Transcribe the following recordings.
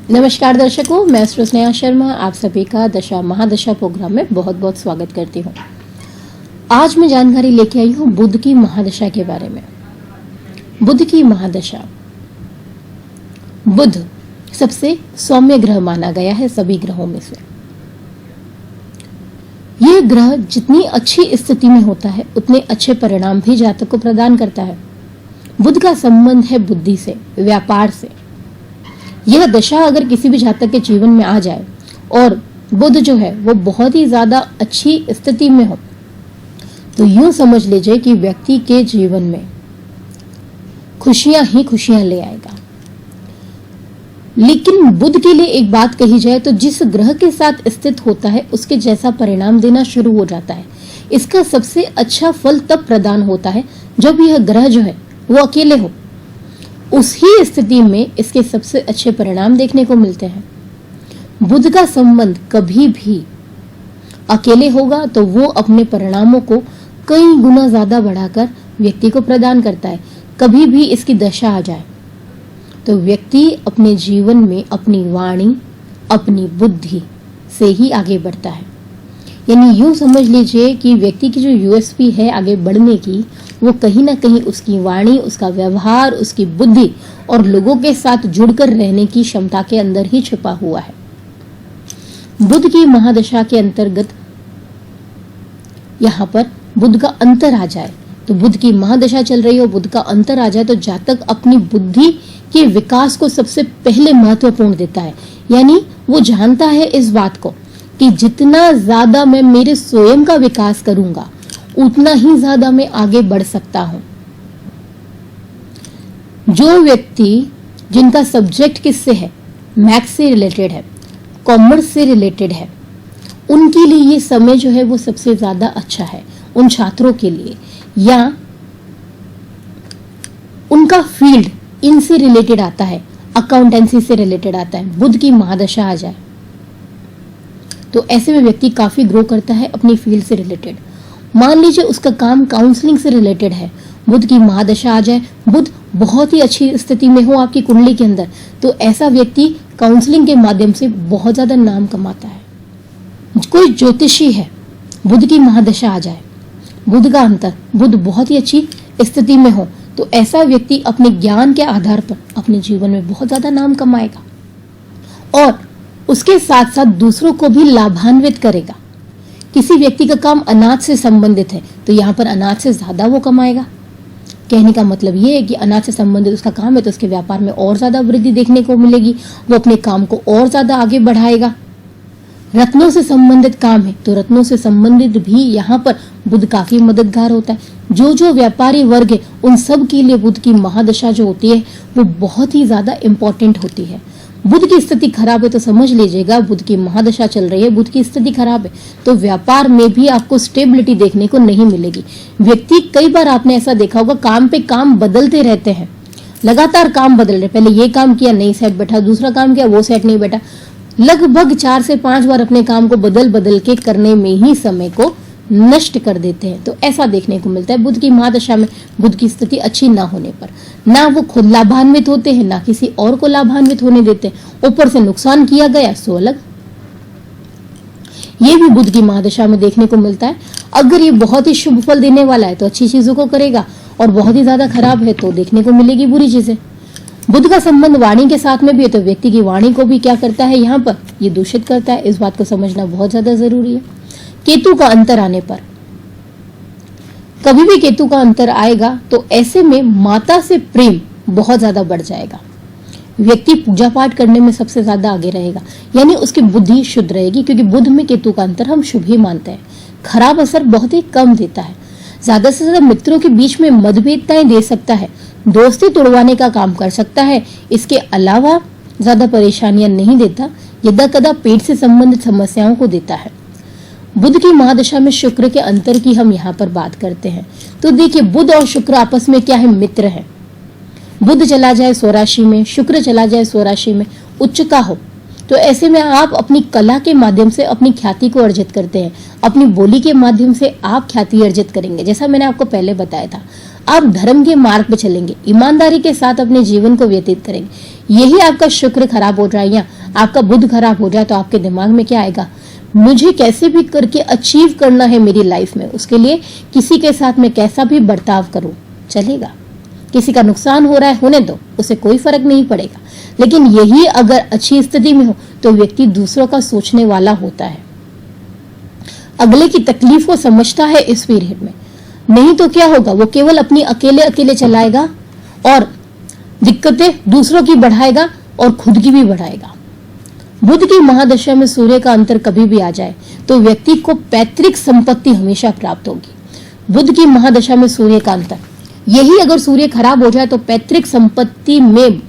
नमस्कार दर्शकों, मैं स्नेहा शर्मा आप सभी का दशा महादशा प्रोग्राम में बहुत बहुत स्वागत करती हूँ। आज मैं जानकारी लेके आई हूँ बुध की महादशा के बारे में। बुध की महादशा। बुध सबसे सौम्य ग्रह माना गया है सभी ग्रहों में से। यह ग्रह जितनी अच्छी स्थिति में होता है उतने अच्छे परिणाम भी जातक को प्रदान करता है। बुध का संबंध है बुद्धि से, व्यापार से। यह दशा अगर किसी भी जातक के जीवन में आ जाए और बुध जो है वो बहुत ही ज्यादा अच्छी स्थिति में हो तो यूं समझ लीजिए कि व्यक्ति के जीवन में खुशियां ही खुशियां ले आएगा। लेकिन बुध के लिए एक बात कही जाए तो जिस ग्रह के साथ स्थित होता है उसके जैसा परिणाम देना शुरू हो जाता है। इसका सबसे अच्छा फल तब प्रदान होता है जब यह ग्रह जो है वो अकेले हो। उसी स्थिति में इसके सबसे अच्छे परिणाम देखने को मिलते हैं। बुध का संबंध कभी भी अकेले होगा तो वो अपने परिणामों को कई गुना ज्यादा बढ़ाकर व्यक्ति को प्रदान करता है। कभी भी इसकी दशा आ जाए तो व्यक्ति अपने जीवन में अपनी वाणी, अपनी बुद्धि से ही आगे बढ़ता है। यानी यूं समझ लीजिए कि व्यक्ति की जो यूएसपी है आगे बढ़ने की, वो कहीं ना कहीं उसकी वाणी, उसका व्यवहार, उसकी बुद्धि और लोगों के साथ जुड़कर रहने की क्षमता के अंदर ही छिपा हुआ है। बुध की महादशा के अंतर्गत यहाँ पर बुध का अंतर आ जाए तो बुध की महादशा चल रही हो, बुध का अंतर आ जाए तो जातक अपनी बुद्धि के विकास को सबसे पहले महत्वपूर्ण देता है। यानी वो जानता है इस बात को कि जितना ज्यादा मैं मेरे स्वयं का विकास करूंगा उतना ही ज्यादा मैं आगे बढ़ सकता हूं। जो व्यक्ति जिनका सब्जेक्ट किससे है, मैथ्स से रिलेटेड है, कॉमर्स से रिलेटेड है, उनके लिए ये समय जो है वो सबसे ज्यादा अच्छा है। उन छात्रों के लिए या उनका फील्ड इनसे रिलेटेड आता है, अकाउंटेंसी से रिलेटेड आता है, बुध की महादशा आ जाए तो ऐसे में व्यक्ति काफी ग्रो करता है अपनी फील्ड से रिलेटेड। मान लीजिए उसका काम काउंसलिंग से रिलेटेड है, बुध की महादशा आ जाए, बुध बहुत ही अच्छी स्थिति में हो आपकी कुंडली के अंदर, तो ऐसा व्यक्ति काउंसलिंग के माध्यम से बहुत ज्यादा नाम कमाता है। कोई ज्योतिषी है, बुध की महादशा आ जाए, बुध का अंतर, बुध बहुत ही अच्छी स्थिति में हो तो ऐसा व्यक्ति अपने ज्ञान के आधार पर अपने जीवन में बहुत ज्यादा नाम कमाएगा और उसके साथ साथ दूसरों को भी लाभान्वित करेगा। किसी व्यक्ति का काम अनाज से संबंधित है तो यहाँ पर अनाज से ज्यादा वो कमाएगा। कहने का मतलब ये है कि अनाज से संबंधित उसका काम है तो उसके व्यापार में और ज्यादा वृद्धि देखने को मिलेगी, वो अपने काम को और ज्यादा आगे बढ़ाएगा। रत्नों से संबंधित काम है तो रत्नों से संबंधित भी यहाँ पर बुध काफी मददगार होता है। जो व्यापारी वर्ग है उन सब के लिए बुध की महादशा जो होती है वो बहुत ही ज्यादा इंपॉर्टेंट होती है। बुध की स्थिति खराब है तो समझ लीजिएगा बुध की महादशा चल रही है, बुध की स्थिति खराब है तो व्यापार में भी आपको स्टेबिलिटी देखने को नहीं मिलेगी। व्यक्ति कई बार आपने ऐसा देखा होगा काम पे काम बदलते रहते हैं, लगातार काम बदल रहे, पहले ये काम किया नहीं सेट बैठा, दूसरा काम किया वो सेट नहीं बैठा, लगभग 4 से 5 बार अपने काम को बदल बदल के करने में ही समय को नष्ट कर देते हैं। तो ऐसा देखने को मिलता है बुध की महादशा में। बुध की स्थिति अच्छी ना होने पर ना वो खुद लाभान्वित होते हैं ना किसी और को लाभान्वित होने देते हैं, ऊपर से नुकसान किया गया सो अलग। ये भी बुध की महादशा में देखने को मिलता है। अगर ये बहुत ही शुभ फल देने वाला है तो अच्छी चीजों को करेगा और बहुत ही ज्यादा खराब है तो देखने को मिलेगी बुरी चीजें। बुध का संबंध वाणी के साथ में भी है तो व्यक्ति की वाणी को भी क्या करता है, यहाँ पर ये दूषित करता है। इस बात को समझना बहुत ज्यादा जरूरी है। केतु का अंतर आने पर, कभी भी केतु का अंतर आएगा तो ऐसे में माता से प्रेम बहुत ज्यादा बढ़ जाएगा। व्यक्ति पूजा पाठ करने में सबसे ज्यादा आगे रहेगा, यानी उसकी बुद्धि शुद्ध रहेगी क्योंकि बुध में केतु का अंतर हम शुभ ही मानते हैं। खराब असर बहुत ही कम देता है। ज्यादा से ज्यादा मित्रों के बीच में मतभेदताएं दे सकता है, दोस्ती तोड़वाने का काम कर सकता है। इसके अलावा ज्यादा परेशानियां नहीं देता, यदा कदा पेट से संबंधित समस्याओं को देता है। बुध की महादशा में शुक्र के अंतर की हम यहाँ पर बात करते हैं तो देखिए बुध और शुक्र आपस में क्या है, मित्र है। बुध चला जाए स्वराशि में, शुक्र चला जाए स्वराशि में, उच्च का हो तो ऐसे में आप अपनी कला के माध्यम से अपनी ख्याति को अर्जित करते हैं। अपनी बोली के माध्यम से आप ख्याति अर्जित करेंगे। जैसा मैंने आपको पहले बताया था, आप धर्म के मार्ग पे चलेंगे, ईमानदारी के साथ अपने जीवन को व्यतीत करेंगे। यही आपका शुक्र खराब हो जाए या आपका बुध खराब हो जाए तो आपके दिमाग में क्या आएगा, मुझे कैसे भी करके अचीव करना है मेरी लाइफ में, उसके लिए किसी के साथ मैं कैसा भी बर्ताव करूं चलेगा। किसी का नुकसान हो रहा है होने दो, उसे कोई फर्क नहीं पड़ेगा। लेकिन यही अगर अच्छी स्थिति में हो तो व्यक्ति दूसरों का सोचने वाला होता है, अगले की तकलीफ को समझता है इस पीरियड में। नहीं तो क्या होगा, वो केवल अपनी अकेले अकेले चलाएगा और दिक्कतें दूसरों की बढ़ाएगा और खुद की भी बढ़ाएगा। बुध की महादशा में सूर्य का अंतर कभी भी आ जाए तो व्यक्ति को पैतृक संपत्ति हमेशा प्राप्त होगी। बुध की महादशा में सूर्य का अंतर, यही अगर सूर्य खराब हो जाए तो पैतृक संपत्ति में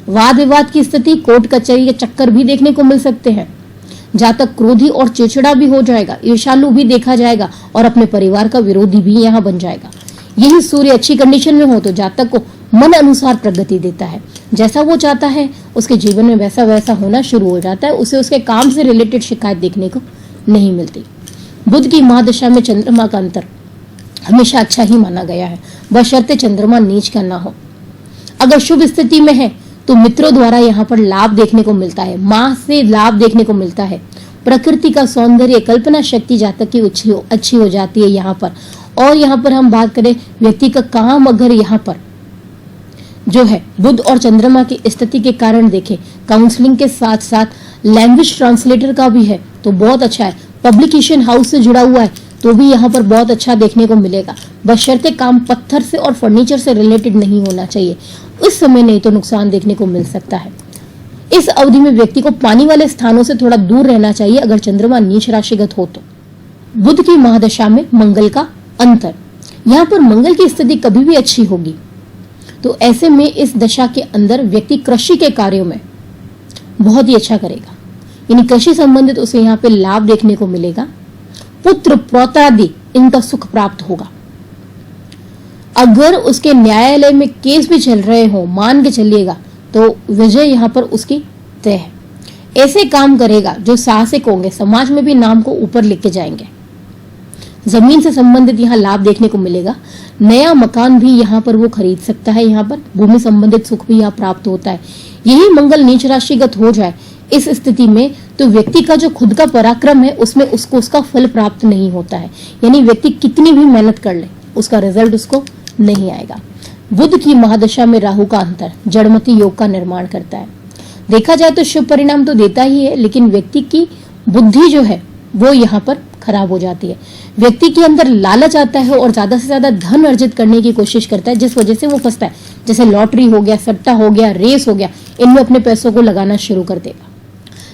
वाद विवाद की स्थिति, कोर्ट कचहरी के चक्कर भी देखने को मिल सकते हैं। जातक क्रोधी और चिड़चिड़ा भी हो जाएगा, ईर्ष्यालु भी देखा जाएगा और अपने परिवार का विरोधी भी यहाँ बन जाएगा। यही सूर्य अच्छी कंडीशन में हो तो जातक को मन अनुसार प्रगति देता है, जैसा वो चाहता है उसके जीवन में वैसा वैसा होना शुरू हो जाता है, उसे उसके काम से रिलेटेड शिकायत देखने को नहीं मिलती। बुध की महादशा में चंद्रमा का अंतर हमेशा अच्छा ही माना गया है, बशर्ते चंद्रमा नीच का ना हो। अगर शुभ स्थिति में है तो मित्रों द्वारा यहाँ पर लाभ देखने को मिलता है, माँ से लाभ देखने को मिलता है, प्रकृति का सौंदर्य, कल्पना शक्ति जातक की अच्छी हो जाती है यहाँ पर। और यहाँ पर हम बात करें व्यक्ति का काम, अगर यहाँ पर जो है बुध और चंद्रमा की स्थिति के कारण देखें, काउंसलिंग के साथ साथ लैंग्वेज ट्रांसलेटर का भी है तो बहुत अच्छा है, पब्लिकेशन हाउस से जुड़ा हुआ है तो भी यहाँ पर बहुत अच्छा देखने को मिलेगा, बशर्ते काम पत्थर से और फर्नीचर से रिलेटेड नहीं होना चाहिए, उस समय नहीं तो नुकसान देखने को मिल सकता है। इस अवधि में व्यक्ति को पानी वाले स्थानों से थोड़ा दूर रहना चाहिए अगर चंद्रमा नीच राशिगत हो तो। बुध की महादशा में मंगल का अंतर, यहाँ पर मंगल की स्थिति कभी भी अच्छी होगी तो ऐसे में इस दशा के अंदर व्यक्ति कृषि के कार्यों में बहुत ही अच्छा करेगा, यानी कृषि संबंधित उसे यहाँ पे लाभ देखने को मिलेगा। पुत्र पौत्रादि इनका सुख प्राप्त होगा। अगर उसके न्यायालय में केस भी चल रहे हो, मान के चलिएगा तो विजय यहाँ पर उसकी तय है। ऐसे काम करेगा जो साहसिक होंगे, समाज में भी नाम को ऊपर लेके जाएंगे। जमीन से संबंधित यहाँ लाभ देखने को मिलेगा, नया मकान भी यहाँ पर वो खरीद सकता है, यहाँ पर भूमि संबंधित सुख भी यहाँ प्राप्त होता है। यही मंगल नीच राशिगत हो जाए इस स्थिति में तो व्यक्ति का जो खुद का पराक्रम है उसमें उसको उसका फल प्राप्त नहीं होता है, यानी व्यक्ति कितनी भी मेहनत कर ले उसका रिजल्ट उसको नहीं आएगा। बुध की महादशा में राहु का अंतर जड़मती योग का निर्माण करता है। देखा जाए तो शुभ परिणाम तो देता ही है, लेकिन व्यक्ति की बुद्धि जो है वो यहाँ पर खराब हो जाती है। व्यक्ति के अंदर लालच आता है और ज्यादा से ज्यादा धन अर्जित करने की कोशिश करता है, जिस वजह से वो फंसता है। जैसे लॉटरी हो गया, सट्टा हो गया, रेस हो गया, इनमें अपने पैसों को लगाना शुरू कर देगा,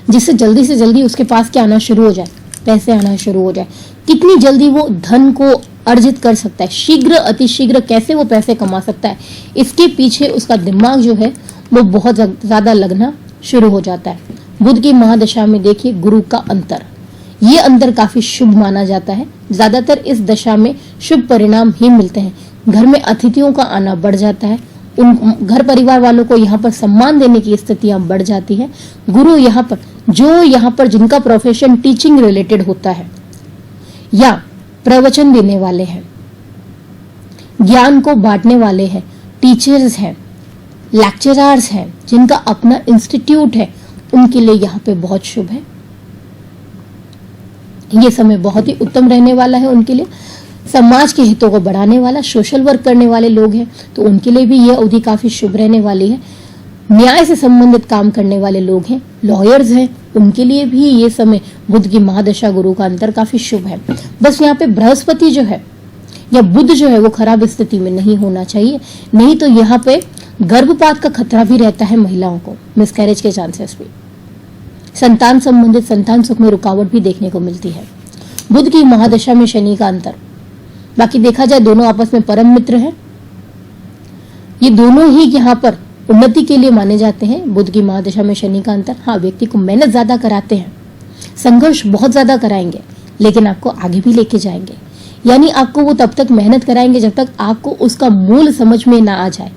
जिससे जल्दी से जल्दी उसके पास क्या आना शुरू हो जाए, पैसे आना शुरू हो जाए। कितनी जल्दी वो धन को अर्जित कर सकता है, शीघ्र अतिशीघ्र कैसे वो पैसे कमा सकता है, इसके पीछे उसका दिमाग जो है वो बहुत ज्यादा लगना शुरू हो जाता है। बुध की महादशा में देखिए गुरु का अंतर, ये अंतर काफी शुभ माना जाता है। ज्यादातर इस दशा में शुभ परिणाम ही मिलते हैं। घर में अतिथियों का आना बढ़ जाता है, उन घर परिवार वालों को यहाँ पर सम्मान देने की स्थितियां बढ़ जाती है। गुरु यहाँ पर जिनका प्रोफेशन टीचिंग रिलेटेड होता है या प्रवचन देने वाले हैं, ज्ञान को बांटने वाले हैं, टीचर्स हैं, लेक्चरर्स हैं, जिनका अपना इंस्टीट्यूट है, उनके लिए यहाँ पे बहुत शुभ है। ये समय बहुत ही उत्तम रहने वाला है उनके लिए। समाज के हितों को बढ़ाने वाला, सोशल वर्क करने वाले लोग हैं तो उनके लिए भी ये अवधि काफी शुभ रहने वाली है। न्याय से संबंधित काम करने वाले लोग हैं, लॉयर्स हैं, उनके लिए भी ये समय बुध की महादशा गुरु का अंतर काफी शुभ है। बस यहाँ पे बृहस्पति जो है या बुध जो है वो खराब स्थिति में नहीं होना चाहिए, नहीं तो यहाँ पे गर्भपात का खतरा भी रहता है महिलाओं को, मिसकैरेज के चांसेस भी, संतान संबंधित संतान सुख में रुकावट भी देखने को मिलती है। बुध की महादशा में शनि का अंतर, बाकी देखा जाए दोनों आपस में परम मित्र हैं, ये दोनों ही यहाँ पर उन्नति के लिए माने जाते हैं। बुध की महादशा में शनि का अंतर, हाँ व्यक्ति को मेहनत ज्यादा कराते हैं, संघर्ष बहुत ज्यादा कराएंगे, लेकिन आपको आगे भी लेके जाएंगे। यानी आपको वो तब तक मेहनत कराएंगे जब तक आपको उसका मूल समझ में ना आ जाए।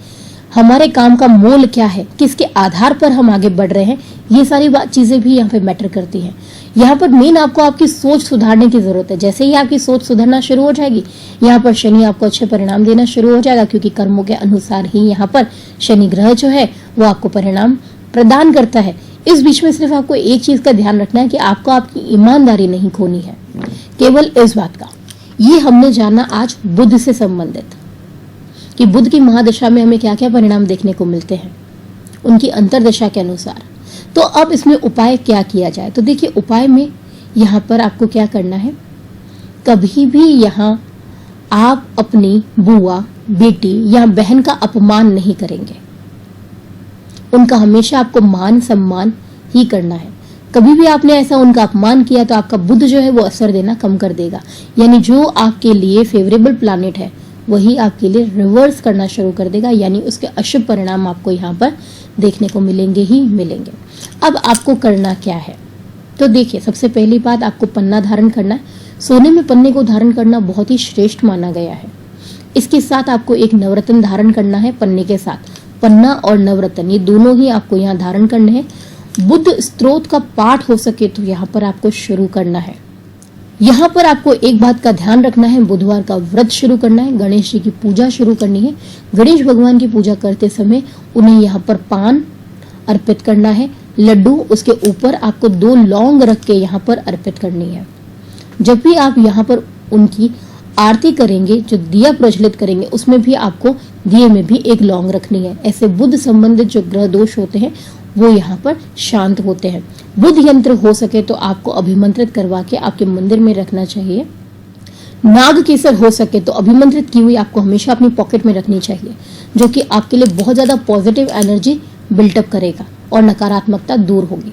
हमारे काम का मोल क्या है, किसके आधार पर हम आगे बढ़ रहे हैं, ये सारी चीजें भी यहाँ पे मैटर करती हैं। यहाँ पर मेन आपको आपकी सोच सुधारने की जरूरत है। जैसे ही आपकी सोच सुधरना शुरू हो जाएगी, यहाँ पर शनि आपको अच्छे परिणाम देना शुरू हो जाएगा, क्योंकि कर्मों के अनुसार ही यहाँ पर शनि ग्रह जो है वो आपको परिणाम प्रदान करता है। इस बीच में सिर्फ आपको एक चीज का ध्यान रखना है कि आपको आपकी ईमानदारी नहीं खोनी है, केवल इस बात का। ये हमने जाना आज बुध से संबंधित कि बुध की महादशा में हमें क्या क्या परिणाम देखने को मिलते हैं उनकी अंतरदशा के अनुसार। तो अब इसमें उपाय क्या किया जाए, तो देखिए उपाय में यहाँ पर आपको क्या करना है, कभी भी यहाँ आप अपनी बुआ, बेटी या बहन का अपमान नहीं करेंगे। उनका हमेशा आपको मान सम्मान ही करना है। कभी भी आपने ऐसा उनका अपमान किया तो आपका बुध जो है वो असर देना कम कर देगा, यानी जो आपके लिए फेवरेबल प्लैनेट है वही आपके लिए रिवर्स करना शुरू कर देगा, यानी उसके अशुभ परिणाम आपको यहाँ पर देखने को मिलेंगे ही मिलेंगे। अब आपको करना क्या है, तो देखिए सबसे पहली बात आपको पन्ना धारण करना है। सोने में पन्ने को धारण करना बहुत ही श्रेष्ठ माना गया है। इसके साथ आपको एक नवरत्न धारण करना है। पन्ने के साथ पन्ना और नवरत्न ये दोनों ही आपको यहाँ धारण करने हैं। बुद्ध स्त्रोत का पाठ हो सके तो यहाँ पर आपको शुरू करना है। यहाँ पर आपको एक बात का ध्यान रखना है, बुधवार का व्रत शुरू करना है, गणेश जी की पूजा शुरू करनी है। गणेश भगवान की पूजा करते समय उन्हें यहाँ पर पान अर्पित करना है, लड्डू, उसके ऊपर आपको 2 लौंग रख के यहाँ पर अर्पित करनी है। जब भी आप यहाँ पर उनकी आरती करेंगे, जो दिया प्रज्वलित करेंगे, उसमें भी आपको दिए में भी 1 लौंग रखनी है। ऐसे बुध संबंधित जो ग्रह दोष होते हैं वो यहाँ पर शांत होते हैं। बुध यंत्र हो सके तो आपको अभिमंत्रित करवा के आपके मंदिर में रखना चाहिए। नाग केसर हो सके तो अभिमंत्रित की हुई आपको हमेशा अपनी पॉकेट में रखनी चाहिए, जो कि आपके लिए बहुत ज्यादा पॉजिटिव एनर्जी बिल्टअप करेगा और नकारात्मकता दूर होगी।